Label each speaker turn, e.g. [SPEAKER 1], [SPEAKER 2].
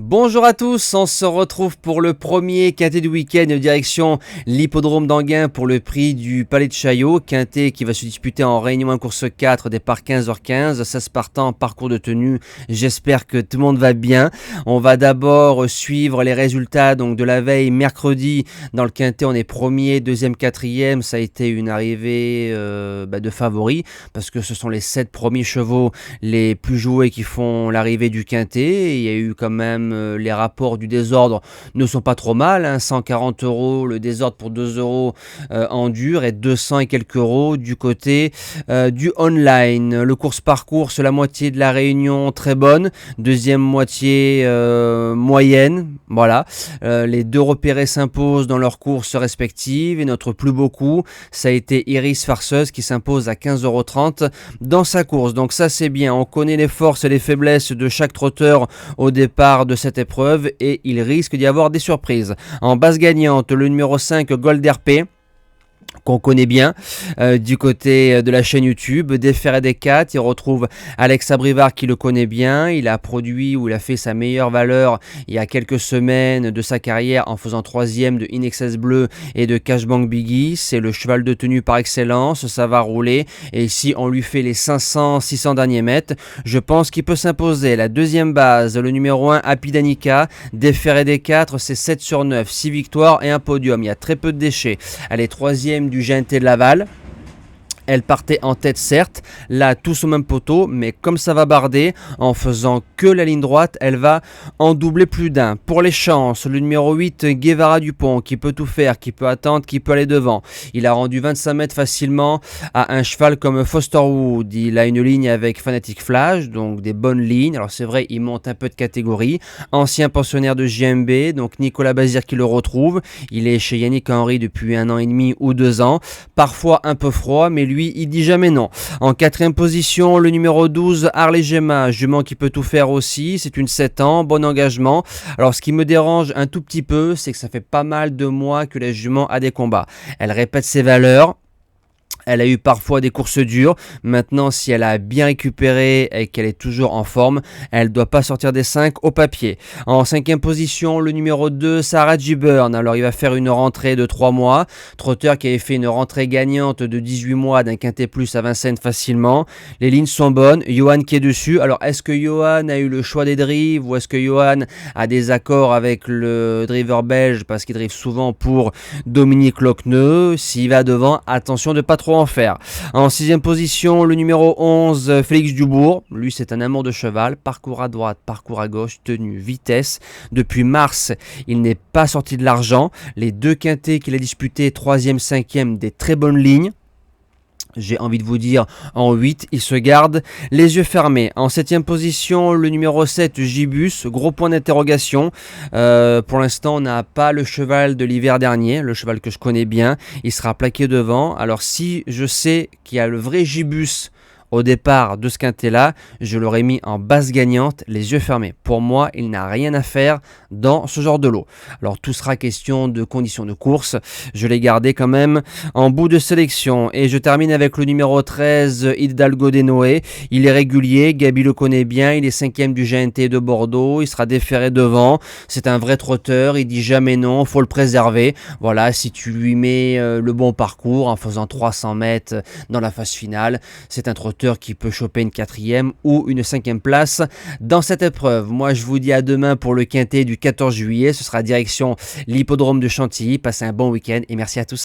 [SPEAKER 1] Bonjour à tous, on se retrouve pour le premier quintet du week-end direction l'hippodrome d'Anguin pour le prix du Palais de Chaillot. Quintet qui va se disputer en Réunion 1 course 4, départ 15h15, 16 partants, parcours de tenue. J'espère que tout le monde va bien. On va d'abord suivre les résultats donc de la veille mercredi. Dans le quintet, on est premier, deuxième, quatrième. Ça a été une arrivée de favoris parce que ce sont les 7 premiers chevaux les plus joués qui font l'arrivée du quintet. Il y a eu quand même les rapports du désordre ne sont pas trop mal, hein. 140 € le désordre pour 2 € en dur et 200 et quelques euros du côté du online. Le course par course, la moitié de la Réunion très bonne, deuxième moitié moyenne, voilà. Les deux repérés s'imposent dans leurs courses respectives et notre plus beau coup, ça a été Iris Farceuse qui s'impose à 15,30 € dans sa course. Donc ça c'est bien, on connaît les forces et les faiblesses de chaque trotteur au départ de cette épreuve et il risque d'y avoir des surprises. En base gagnante, le numéro 5 Gold RP qu'on connaît bien du côté de la chaîne YouTube, des Fers et des 4, il retrouve Alex Abrivard qui le connaît bien, il a produit ou il a fait sa meilleure valeur il y a quelques semaines de sa carrière en faisant troisième de In Excess Bleu et de Cashbank Biggie, c'est le cheval de tenue par excellence, ça va rouler et si on lui fait les 500-600 derniers mètres, je pense qu'il peut s'imposer. La deuxième base, le numéro 1 Happy Danica, des Fers et des 4, c'est 7 sur 9, 6 victoires et un podium, il y a très peu de déchets, elle est troisième du GNT de Laval. Elle partait en tête certes, là tous au même poteau, mais comme ça va barder, en faisant que la ligne droite, elle va en doubler plus d'un. Pour les chances, le numéro 8, Guevara Dupont, qui peut tout faire, qui peut attendre, qui peut aller devant. Il a rendu 25 mètres facilement à un cheval comme Fosterwood. Il a une ligne avec Fanatic Flash, donc des bonnes lignes. Alors c'est vrai, il monte un peu de catégorie. Ancien pensionnaire de JMB, donc Nicolas Bazir qui le retrouve. Il est chez Yannick Henry depuis 1 an et demi ou 2 ans. Parfois un peu froid, mais lui, il dit jamais non. En quatrième position, le numéro 12, Harley Gemma, jument qui peut tout faire aussi, c'est une 7 ans, bon engagement. Alors ce qui me dérange un tout petit peu, c'est que ça fait pas mal de mois que la jument a des combats. Elle répète ses valeurs. Elle a eu parfois des courses dures. Maintenant, si elle a bien récupéré et qu'elle est toujours en forme, elle ne doit pas sortir des 5 au papier. En cinquième position, le numéro 2, Sarah G-Burn. Alors, il va faire une rentrée de 3 mois. Trotteur qui avait fait une rentrée gagnante de 18 mois d'un quintet plus à Vincennes facilement. Les lignes sont bonnes. Johan qui est dessus. Alors, est-ce que Johan a eu le choix des drives ou est-ce que Johan a des accords avec le driver belge parce qu'il drive souvent pour Dominique Lochneux? S'il va devant, attention de ne pas trop en faire. En sixième position, le numéro 11, Félix Dubourg. Lui, c'est un amour de cheval. Parcours à droite, parcours à gauche, tenue, vitesse. Depuis mars, il n'est pas sorti de l'argent. Les deux quintets qu'il a disputés, 3e, 5e, des très bonnes lignes. J'ai envie de vous dire, en 8, il se garde les yeux fermés. En 7e position, le numéro 7, Gibus, gros point d'interrogation. Pour l'instant, on n'a pas le cheval de l'hiver dernier, le cheval que je connais bien. Il sera plaqué devant. Alors si je sais qu'il y a le vrai Gibus au départ de ce quintet-là, je l'aurais mis en base gagnante, les yeux fermés. Pour moi, il n'a rien à faire dans ce genre de lot. Alors, tout sera question de conditions de course. Je l'ai gardé quand même en bout de sélection. Et je termine avec le numéro 13, Hidalgo de Noé. Il est régulier, Gabi le connaît bien. Il est 5e du GNT de Bordeaux. Il sera déféré devant. C'est un vrai trotteur. Il dit jamais non. Faut le préserver. Voilà, si tu lui mets le bon parcours en faisant 300 mètres dans la phase finale, c'est un trotteur qui peut choper une 4e ou une 5e place dans cette épreuve. Moi, je vous dis à demain pour le quintet du 14 juillet. Ce sera direction l'hippodrome de Chantilly. Passez un bon week-end et merci à tous.